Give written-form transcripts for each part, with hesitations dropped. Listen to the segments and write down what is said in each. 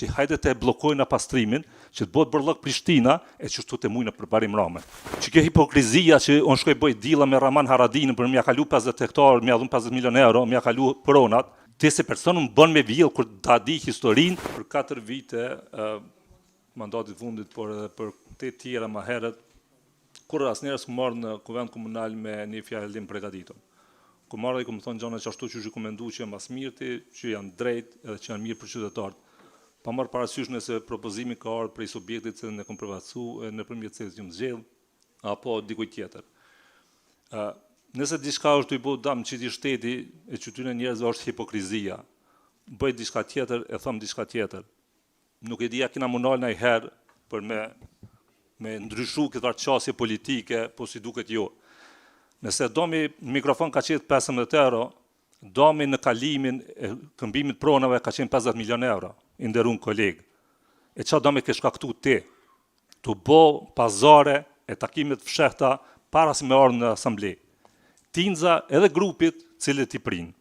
që hajde të bllokojnë pastrimin, që të bëhet bërllëk Prishtina e që shtu të mujnë për barim Ramën. Që kjo hipokrizia që unë shkoj bëj dilla me Raman Haradinën për mja kalu 50 hektar, mja dhun 50 milion euro, mja kalu pronat, të se personën më bën me vjellë kur ta di historinë për 4 vite mandatit fundit, por edhe për të tjera më herët, kur asnjëherë s'u marrë në kuvend komunal me një fjallim përgatitur. Ku marrë dhe ku më thonë gjana që ashtu që ju komendu që janë mas mirëti, që janë drejt edhe që janë mirë për qytetarët. Pa marrë parasysh nëse propozimi ka ardhur prej subjektit që ne kom përvatsu nëpërmjet se ju zgjidh apo dikuj tjetër. Nëse diçka është i bëu dam çiti shteti e qytetyre njerëzve është hipokrizia. Bëj diçka tjetër e thom diçka tjetër. Nuk e di a kena munal ndonjëherë për me ndryshu këtë qartësje politike, po si duket jo. Nëse domi mikrofon ka qenë 15 euro, domi në kalimin e këmbimit pronave ka qenë 50 milion euro, i nderun kolegë. E qa domi ke shkaktu ti? Të bo pazare e takimit fshehta para si me orë në asamblej. Tinza edhe grupit cilët i prinë.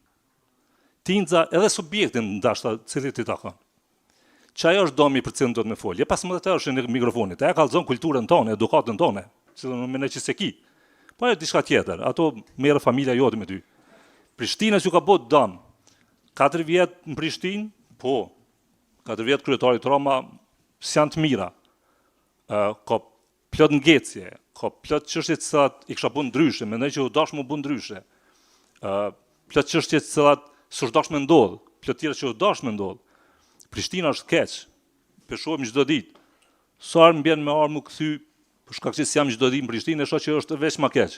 Tinza edhe subjektin ndashta cilët i takon. Qa ajo është domi për cilën do të me folje? 15 euro është në mikrofonit, e ka lëzon kulturën tonë, edukatën tonë, cilën me ne që se ki. Po e diçka tjetër, ato merë familja jote me ty. Prishtinës ju ka bot dam. 4 vjetë në Prishtinë, po. 4 vjetë kryetarit Roma s'janë të mira. Ka plot ngecje, ka plot çështje të cilat i kisha bën ndryshe, mendoj që u dash më bën ndryshe. Plot çështje të cilat s'u dash më ndodh, plot tjera që u dash më ndodh. Prishtina është keq. Peshohem çdo ditë. Sa më bën me armë u kthy për shkak se jam çdo ditë në Prishtinë, shoh që është veç më keq.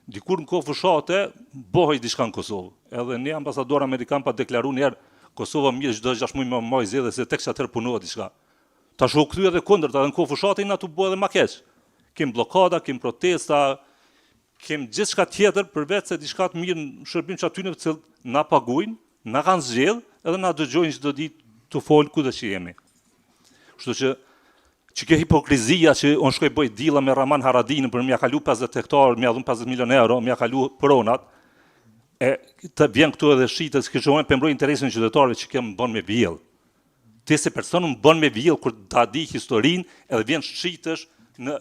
Dikur në kohë fshate, bëhej diçka në Kosovë. Edhe ne ambasador amerikan pa deklaruar një herë Kosova mirë çdo 6 muaj më moj zgjedhje se tek çatër punohet diçka. Tash u kthy edhe kundërta, edhe në kohë fshate na tu bë edhe më keq. Kem bllokada, kem protesta, kem gjithçka tjetër përveç se diçka të mirë në shërbim çaty në të na paguajnë, na kanë zgjedh, edhe na dëgjojnë çdo ditë të fol kudo që jemi. Kështu që kjo hipokrizia që unë shkoj bëj dilla me Raman Haradinën për mja kalu 50 hektar, mja dhun 50 milion euro, mja kalu pronat, e të vjen këtu edhe shitët, s'ke shohen për mbroj interesin e qytetarëve që kemë bën me vjellë. Ti se personën më bën me vjellë kur ta di historinë edhe vjen shitësh në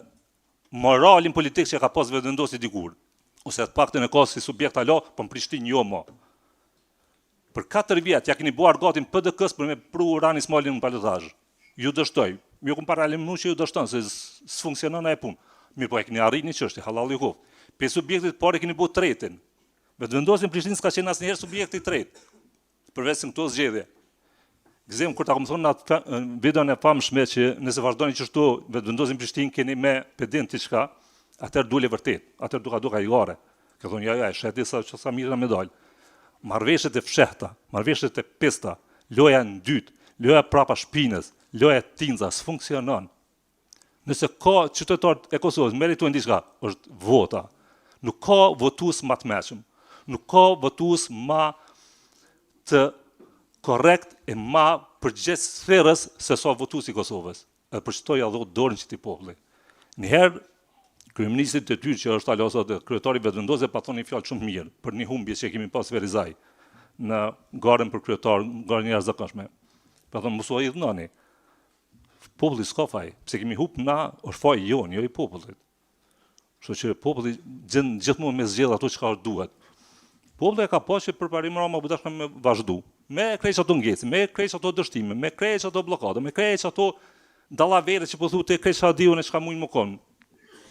moralin politik që ka pas vetëvendosi dikur. Ose të paktën e ka si subjekt alo, po në Prishtinë jo mo. Për 4 vjet ja keni buar gatin PDK-s për me pru Rani Smalin në balotazh. Ju dështoj. Ju kom paralemnu që ju dështon, se s'funksionon e punë. Mirë po e keni arrit një çështje, halal i kohë. Pe subjektit parë keni bu tretin. Vetëvendosin Prishtinë s'ka qenë asnjëherë subjekti i tretë. Përveç se këto zgjedhje. Gzem kur ta kom thonë atë videon e famshme që nëse vazhdoni kështu vetëvendosin Prishtinë keni me pedin diçka, atëherë dule vërtet. Atëherë duka igare. Ka thonë ja, sheti sa mirë me dal. Marrveshjet e fshehta, marrveshjet e pesta, loja në dytë, loja prapa shpinës, loja Tinza s'funksionon. Nëse ka qytetarët e Kosovës meritojnë diçka, është vota. Nuk ka votues më të mëshëm. Nuk ka votues më të korrekt e më përgjegjësferës se sa votuesi i Kosovës. Edhe për çto ja dhot dorën çti populli. Njëherë kryeministri të tyre që është alo sot kryetari vetëvendosë pa thonë një fjalë shumë mirë për një humbje që kemi pas Verizaj në garën për kryetar, garën e jashtëzakonshme. Pa thonë mos u idhnoni. Populli s'ka faj, pse kemi humb na, është faji jonë, jo i popullit. Kështu që populli gjithmonë me zgjedh ato çka duhet. Populli ka pasur që përparim Rama po dashkam me vazhdu. Me krejt ato ngecë, me krejt ato dështime, me krejt ato bllokade, me krejt ato dallavere që po thotë krejt sa diun e çka mund më kon.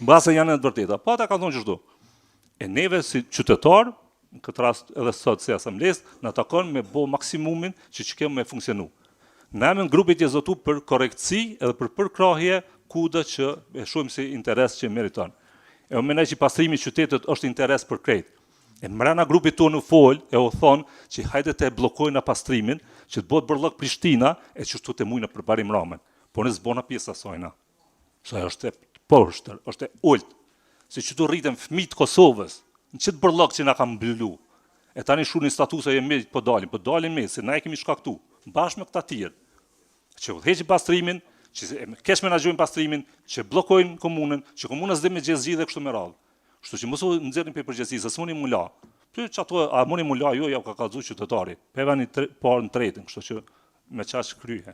Mbase janë të vërteta. Po ata kanë thonë çdo. E neve si qytetar, në këtë rast edhe sot si asamblesë, na takon me bë maksimumin që kemë me funksionu. Na emën grupit e zotu për korrektësi edhe për përkrahje kudo që e shohim si interes që meriton. E unë mendoj që pastrimi i qytetit është interes për krejt. E mbrana grupit tonë fol e u thon që hajde të bllokojnë pastrimin, që të bëhet bërllëk Prishtina e që të mujnë për barim Ramën. Po ne s'bona pjesa sojna. Sa është poshtër, është ult. Se që të rritën fëmijët Kosovës, në qëtë bërllëk që na kanë mbyllu. E tani shunin statuse e me po dalin me, se na e kemi shkaktu, bashkë me këta tjerë. Që udhëheqin pastrimin, që kesh menaxhojnë pastrimin, që bllokojnë komunën, që komuna s'do me gjezgji dhe kështu me radhë. Kështu që mos u nxjerrin për përgjegjësi, s'muni mu la. Pyet çato, a muni mu la jo, ja ka kallzu qytetari. Pevani parë në tretin, kështu që me çaq kryhe.